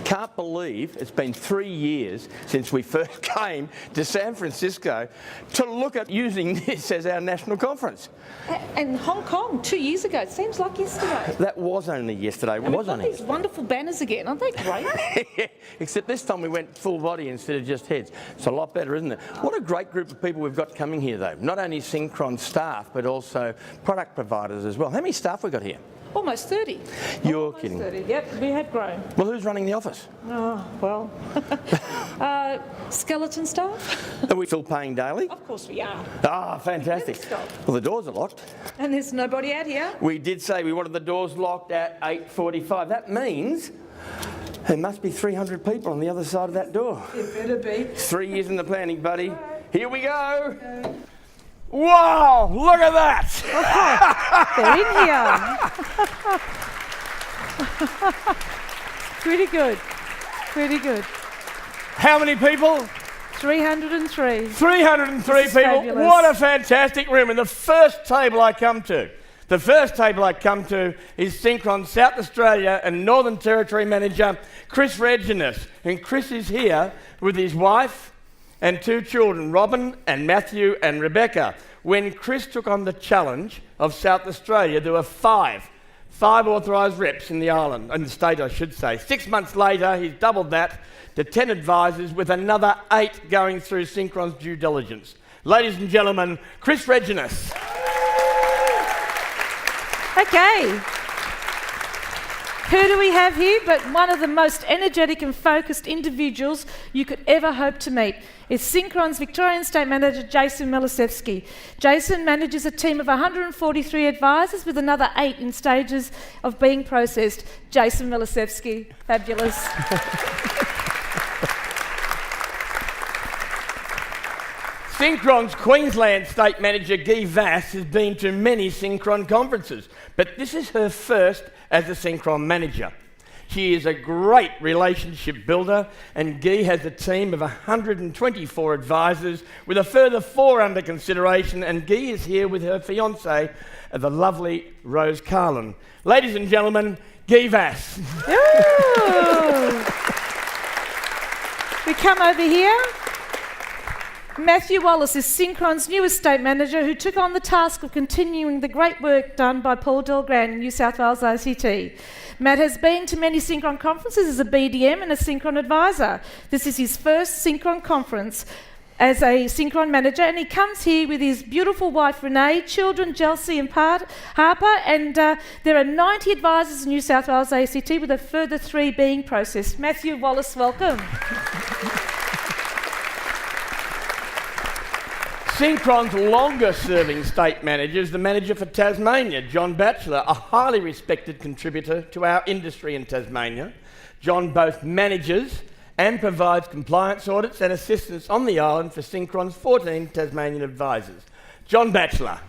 can't believe it's been 3 years since we first came to San Francisco to look at using this as our national conference. And Hong Kong 2 years ago. It seems like yesterday. That was only yesterday, And we've wasn't got it? these wonderful banners again. Aren't they great? Except this time we went full body instead of just heads. It's a lot better, isn't it? What a great group of people we've got coming here, though. Not only Synchron staff, but also product providers as well. How many staff we got here? Almost 30. You're Almost kidding. 30. Yep, we have grown. Well, who's running the office? Oh, well. Skeleton staff? Are we still paying daily? Of course we are. Ah, fantastic. Stop. Well, the doors are locked. And there's nobody out here. We did say we wanted the doors locked at 8:45. That means there must be 300 people on the other side of that door. It better be. 3 years in the planning, buddy. Here we go. Wow, look at that. They're in here. Pretty good. Pretty good. How many people? 303. 303 people. Fabulous. What a fantastic room. And the first table I come to is Synchron South Australia and Northern Territory Manager Chris Reginus. And Chris is here with his wife and 2 children, Robin and Matthew and Rebecca. When Chris took on the challenge of South Australia, there were five authorised reps in the island, in the state I should say. 6 months later, he's doubled that to 10 advisors with another 8 going through Synchron's due diligence. Ladies and gentlemen, Chris Reginus. Okay. Who do we have here but one of the most energetic and focused individuals you could ever hope to meet? It's Synchron's Victorian State Manager, Jason Milasevsky. Jason manages a team of 143 advisors with another 8 in stages of being processed. Jason Milasevsky, fabulous. Synchron's Queensland State Manager, Guy Vass, has been to many Synchron conferences, but this is her first as a Synchron manager. She is a great relationship builder, and Guy has a team of 124 advisors with a further 4 under consideration, and Guy is here with her fiancée, the lovely Rose Carlin. Ladies and gentlemen, Guy Vass. We come over here. Matthew Wallace is Synchron's newest state manager who took on the task of continuing the great work done by Paul Delgrand in New South Wales ACT. Matt has been to many Synchron conferences as a BDM and a Synchron advisor. This is his first Synchron conference as a Synchron manager, and he comes here with his beautiful wife Renee, children Chelsea and Harper, and there are 90 advisors in New South Wales ACT with a further 3 being processed. Matthew Wallace, welcome. Synchron's longest-serving state manager is the manager for Tasmania, John Batchelor, a highly respected contributor to our industry in Tasmania. John both manages and provides compliance audits and assistance on the island for Synchron's 14 Tasmanian advisors. John Batchelor.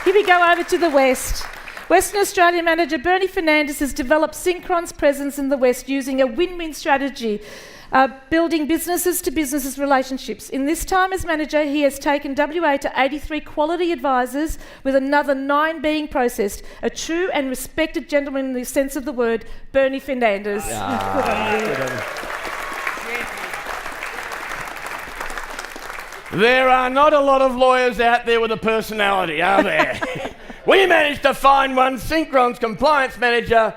Here we go over to the West. Western Australia manager Bernie Fernandez has developed Synchron's presence in the West using a win-win strategy, building businesses-to-businesses relationships. In this time as manager, he has taken WA to 83 quality advisors, with another 9 being processed. A true and respected gentleman in the sense of the word, Bernie Fernandez. Good on you. There are not a lot of lawyers out there with a personality, are there? We managed to find one, Synchron's compliance manager,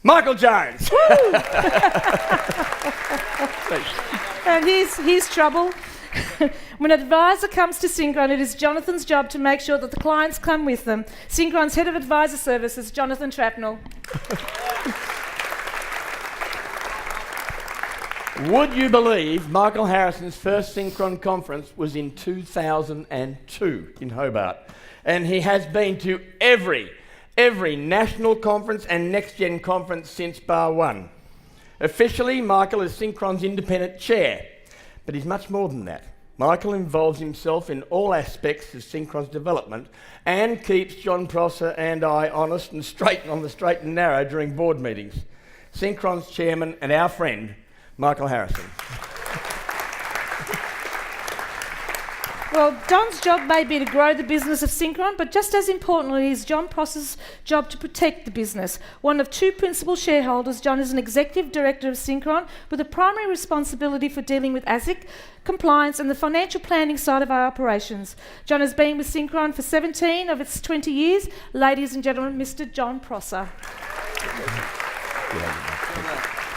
Michael Jones. And here's trouble. When an advisor comes to Synchron, it is Jonathan's job to make sure that the clients come with them. Synchron's Head of Advisor Services, Jonathan Trapnell. Would you believe Michael Harrison's first Synchron conference was in 2002 in Hobart? And he has been to every national conference and next-gen conference since bar one. Officially, Michael is Synchron's independent chair, but he's much more than that. Michael involves himself in all aspects of Synchron's development and keeps John Prosser and I honest and straight on the straight and narrow during board meetings. Synchron's chairman and our friend, Michael Harrison. Well, John's job may be to grow the business of Synchron, but just as importantly is John Prosser's job to protect the business. One of two principal shareholders, John is an executive director of Synchron with a primary responsibility for dealing with ASIC, compliance and the financial planning side of our operations. John has been with Synchron for 17 of its 20 years. Ladies and gentlemen, Mr. John Prosser.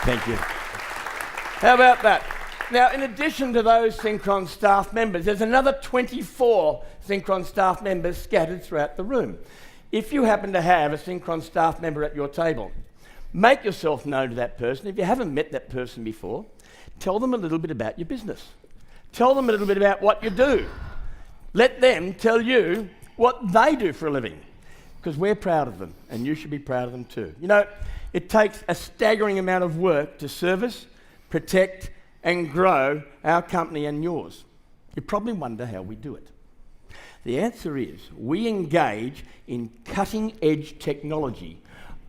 Thank you. How about that? Now, in addition to those Synchron staff members, there's another 24 Synchron staff members scattered throughout the room. If you happen to have a Synchron staff member at your table, make yourself known to that person. If you haven't met that person before, tell them a little bit about your business. Tell them a little bit about what you do. Let them tell you what they do for a living, because we're proud of them, and you should be proud of them too. You know, it takes a staggering amount of work to service, protect, and grow our company and yours. You probably wonder how we do it. The answer is we engage in cutting-edge technology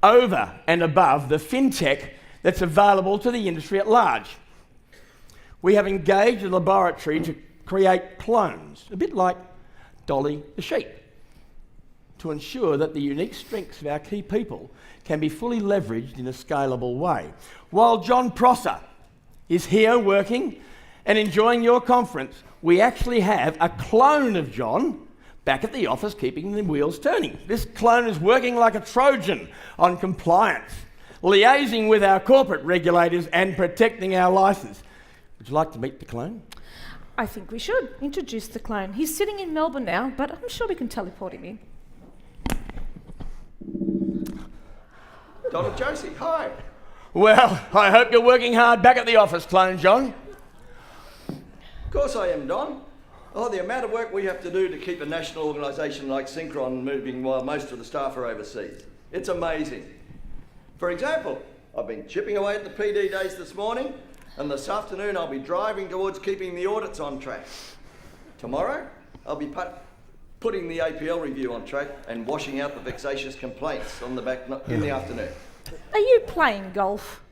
over and above the fintech that's available to the industry at large. We have engaged a laboratory to create clones, a bit like Dolly the sheep, to ensure that the unique strengths of our key people can be fully leveraged in a scalable way. While John Prosser is here working and enjoying your conference, we actually have a clone of John back at the office keeping the wheels turning. This clone is working like a Trojan on compliance, liaising with our corporate regulators and protecting our licence. Would you like to meet the clone? I think we should introduce the clone. He's sitting in Melbourne now, but I'm sure we can teleport him in. Donald Josie, hi. Well, I hope you're working hard back at the office, clone John. Of course I am, Don. Oh, the amount of work we have to do to keep a national organisation like Synchron moving while most of the staff are overseas. It's amazing. For example, I've been chipping away at the PD days this morning, and this afternoon I'll be driving towards keeping the audits on track. Tomorrow, I'll be putting the APL review on track and washing out the vexatious complaints on the back in the afternoon. Are you playing golf?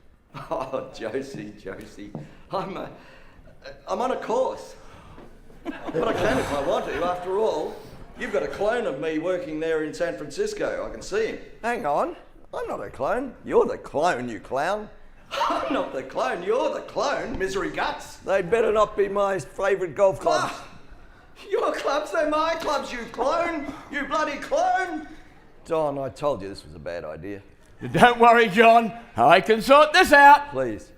Oh, Josie, I'm on a course. But I can if I want to. After all, you've got a clone of me working there in San Francisco. I can see him. Hang on, I'm not a clone. You're the clone, you clown. I'm not the clone, you're the clone, misery guts. They'd better not be my favourite golf clubs. Your clubs, they're my clubs, you clone. You bloody clone. Don, I told you this was a bad idea. Don't worry, John. I can sort this out. Please.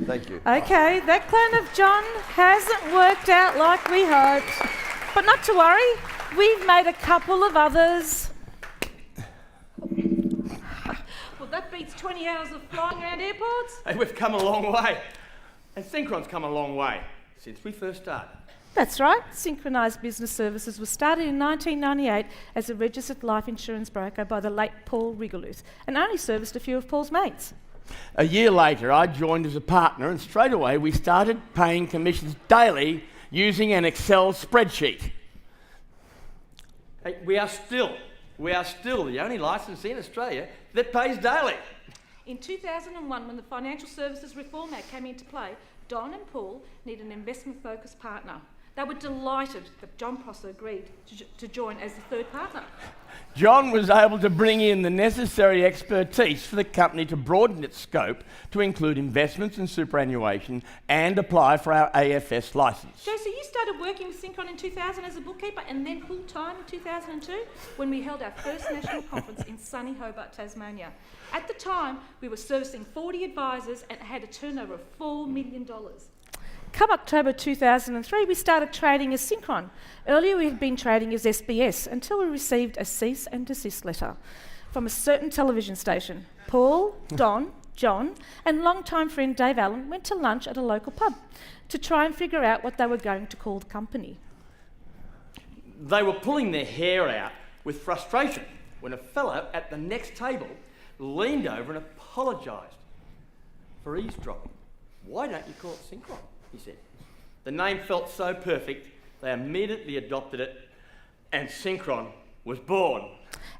Thank you. Okay, that clone of John hasn't worked out like we hoped. But not to worry, we've made a couple of others. Well, that beats 20 hours of flying around airports. Hey, we've come a long way. And Synchron's come a long way since we first started. That's right. Synchronised Business Services was started in 1998 as a registered life insurance broker by the late Paul Rigoluth and only serviced a few of Paul's mates. A year later, I joined as a partner, and straight away we started paying commissions daily using an Excel spreadsheet. Hey, we are still the only licensee in Australia that pays daily. In 2001, when the Financial Services Reform Act came into play, Don and Paul needed an investment-focused partner. They were delighted that John Prosser agreed to join as the third partner. John was able to bring in the necessary expertise for the company to broaden its scope to include investments and superannuation and apply for our AFS licence. Joe, so you started working with Synchron in 2000 as a bookkeeper and then full-time in 2002 when we held our first national conference in sunny Hobart, Tasmania. At the time, we were servicing 40 advisors and had a turnover of $4 million. Come October 2003, we started trading as Synchron. Earlier, we had been trading as SBS until we received a cease and desist letter from a certain television station. Paul, Don, John, and longtime friend Dave Allen went to lunch at a local pub to try and figure out what they were going to call the company. They were pulling their hair out with frustration when a fellow at the next table leaned over and apologised for eavesdropping. "Why don't you call it Synchron?" he said. The name felt so perfect, they immediately adopted it, and Synchron was born.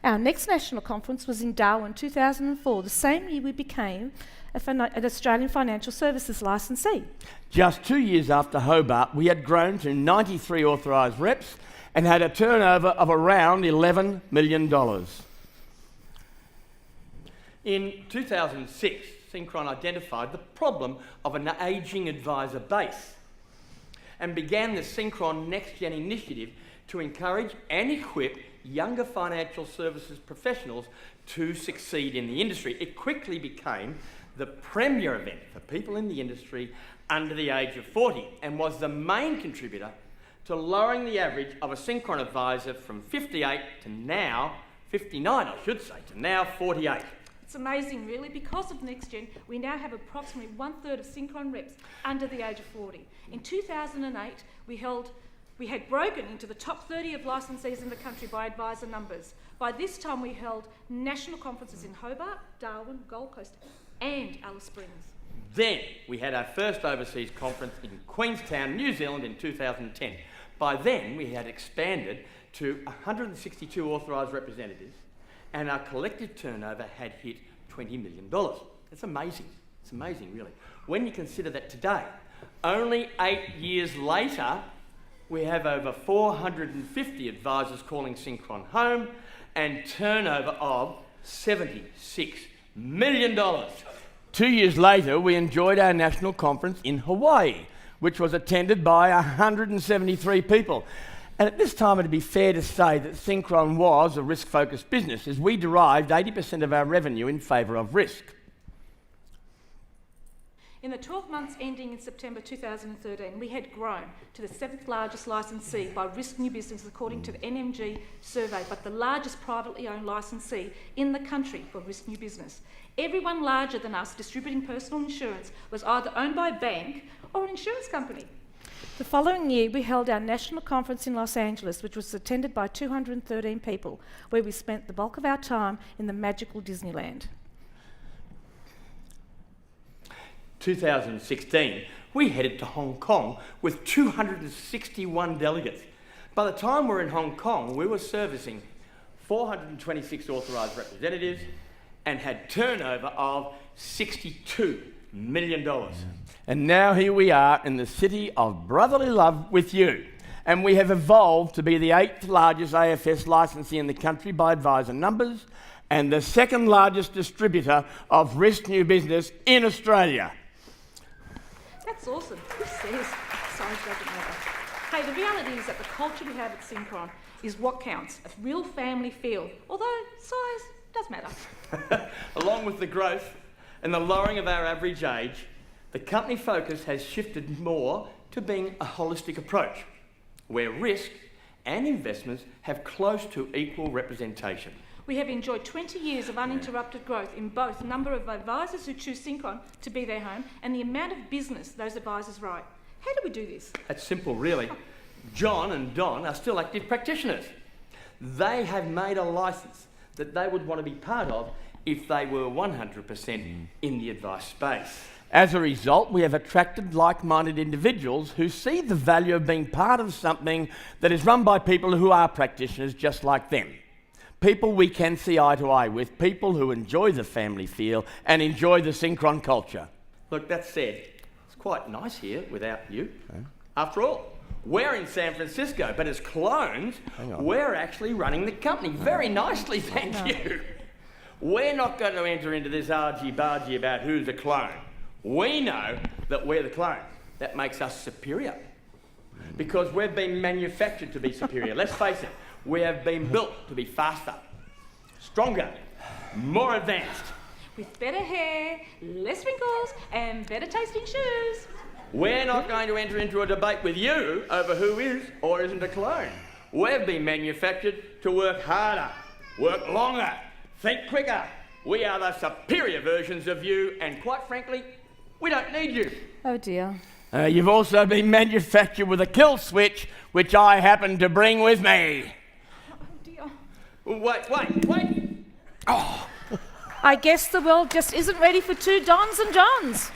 Our next national conference was in Darwin 2004, the same year we became an Australian Financial Services licensee. Just 2 years after Hobart, we had grown to 93 authorised reps and had a turnover of around $11 million. In 2006, Synchron identified the problem of an ageing advisor base and began the Synchron Next Gen initiative to encourage and equip younger financial services professionals to succeed in the industry. It quickly became the premier event for people in the industry under the age of 40 and was the main contributor to lowering the average of a Synchron advisor from 58 to now 59, I should say, to now 48. It's amazing, really. Because of NextGen, we now have approximately 1/3 of Synchron reps under the age of 40. In 2008, we had broken into the top 30 of licensees in the country by advisor numbers. By this time, we held national conferences in Hobart, Darwin, Gold Coast, and Alice Springs. Then we had our first overseas conference in Queenstown, New Zealand in 2010. By then, we had expanded to 162 authorised representatives and our collective turnover had hit $20 million. It's amazing. It's amazing, really. When you consider that today, only 8 years later, we have over 450 advisors calling Synchron home and turnover of $76 million. 2 years later, we enjoyed our national conference in Hawaii, which was attended by 173 people. And at this time, it'd be fair to say that Synchron was a risk-focused business, as we derived 80% of our revenue in favour of risk. In the 12 months ending in September 2013, we had grown to the 7th largest licensee by risk new business according to the NMG survey, but the largest privately owned licensee in the country for risk new business. Everyone larger than us distributing personal insurance was either owned by a bank or an insurance company. The following year, we held our national conference in Los Angeles, which was attended by 213 people, where we spent the bulk of our time in the magical Disneyland. 2016, we headed to Hong Kong with 261 delegates. By the time we were in Hong Kong, we were servicing 426 authorised representatives and had turnover of $62 million. And now here we are in the city of brotherly love with you. And we have evolved to be the 8th largest AFS licensee in the country by advisor numbers and the 2nd largest distributor of risk new business in Australia. That's awesome. Who says size doesn't matter? Hey, the reality is that the culture we have at Synchron is what counts, a real family feel, although size does matter. Along with the growth and the lowering of our average age, the company focus has shifted more to being a holistic approach, where risk and investments have close to equal representation. We have enjoyed 20 years of uninterrupted growth in both number of advisors who choose Synchron to be their home and the amount of business those advisors write. How do we do this? It's simple, really. John and Don are still active practitioners. They have made a licence that they would want to be part of if they were 100% in the advice space. As a result, we have attracted like-minded individuals who see the value of being part of something that is run by people who are practitioners just like them. People we can see eye to eye with, people who enjoy the family feel and enjoy the Synchron culture. Look, that said, it's quite nice here without you. Okay. After all, we're in San Francisco, but as clones, we're actually running the company very nicely, thank you. We're not going to enter into this argy-bargy about who's a clone. We know that we're the clone. That makes us superior. Because we've been manufactured to be superior. Let's face it, we have been built to be faster, stronger, more advanced. With better hair, less wrinkles, and better tasting shoes. We're not going to enter into a debate with you over who is or isn't a clone. We've been manufactured to work harder, work longer, think quicker. We are the superior versions of you, and quite frankly, we don't need you. Oh dear. You've also been manufactured with a kill switch, which I happen to bring with me. Oh dear. Wait. Oh. I guess the world just isn't ready for two Dons and Johns.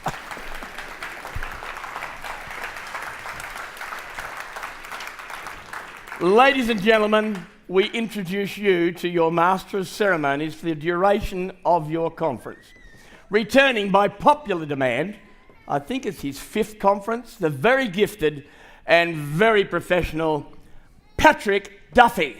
Ladies and gentlemen, we introduce you to your Master of Ceremonies for the duration of your conference. Returning by popular demand, I think it's his 5th conference, the very gifted and very professional Patrick Duffy.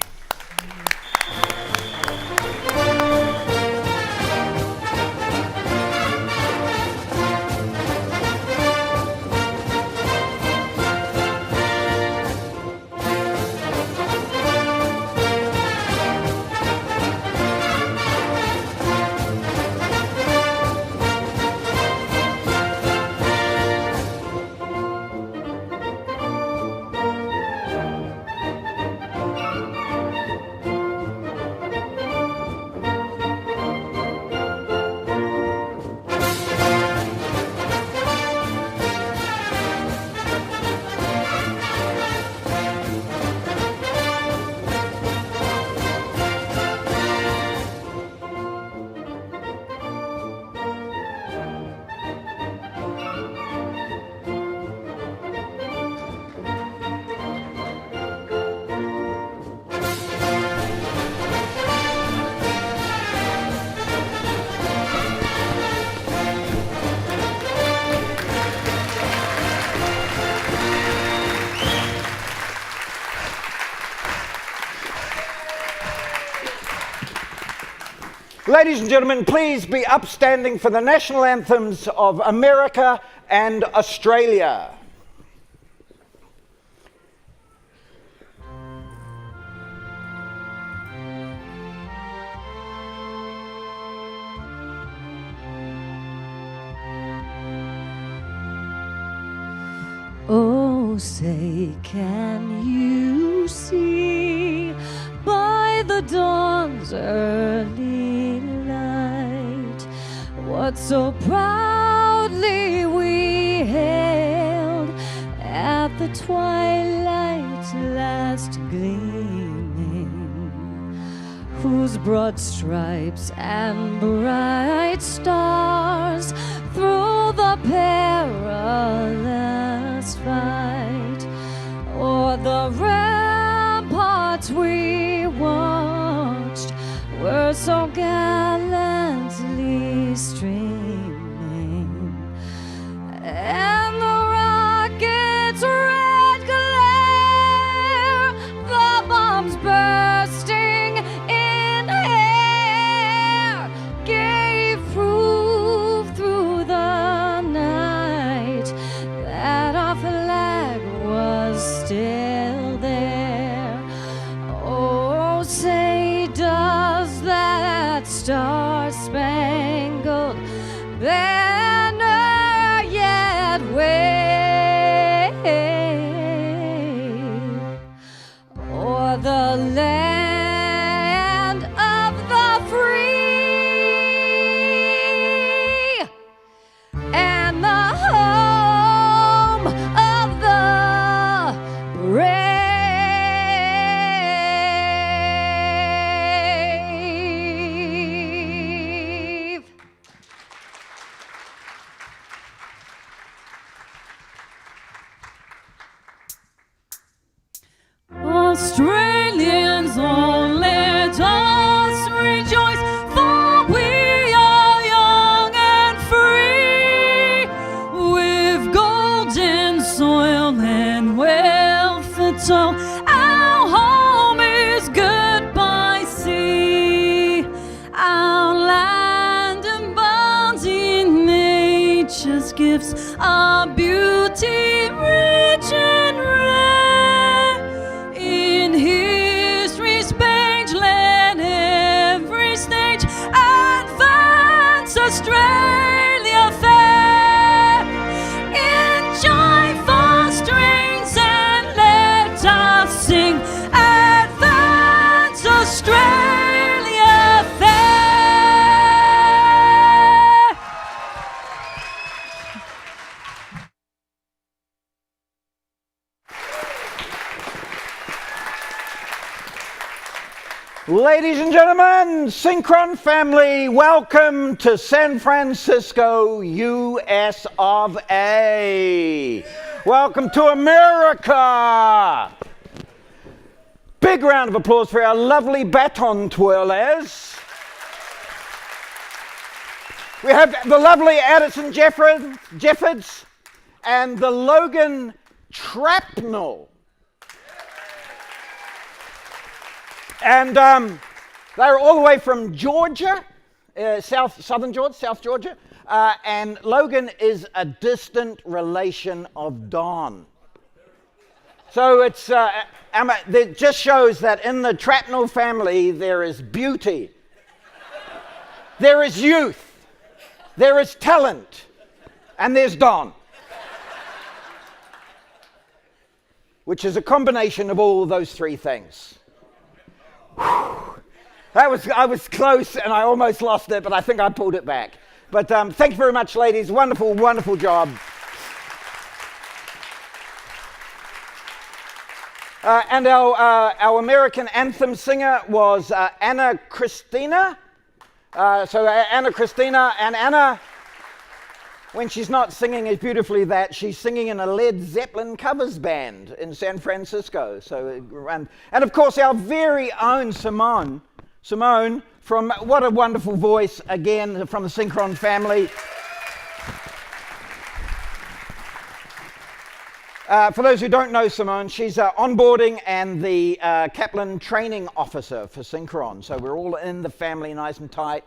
Ladies and gentlemen, please be upstanding for the national anthems of America and Australia. Oh, say, can you see by the dawn's early light what so proudly we hailed at the twilight's last gleaming, whose broad stripes and bright stars through the perilous fight o'er the ramparts we watched were so gallantly streaming, and the rockets' red glare, the bombs bursting in air, gave proof through the night that our flag was still there. Oh, say, does that star-spangled banner yet wave o'er the land of the free and the home of the brave? Australians, oh, let us rejoice, for we are young and free, with golden soil and wealth fertile. Our home is good by sea, our land abounds in nature's gifts, our beauty rich and rare. In history's page, let every stage advance Australia fair. In joyful strains and let us sing, advance Australia fair. Ladies and gentlemen, Synchron family, welcome to San Francisco, US of A. Welcome to America. Big round of applause for our lovely baton twirlers. We have the lovely Addison Jeffords and the Logan Trapnell. And they're all the way from Georgia, South Georgia. And Logan is a distant relation of Don. So it just shows that in the Trapnell family there is beauty, there is youth, there is talent, and there's Don. Which is a combination of all those three things. I was close and I almost lost it, but I think I pulled it back. But thank you very much, ladies. Wonderful, wonderful job. And our American anthem singer was Anna Christina. Anna Christina, and Anna, when she's not singing as beautifully that, she's singing in a Led Zeppelin covers band in San Francisco. And of course our very own Simone, from what a wonderful voice, again, from the Synchron family. For those who don't know Simone, she's onboarding and the Kaplan training officer for Synchron. So we're all in the family nice and tight.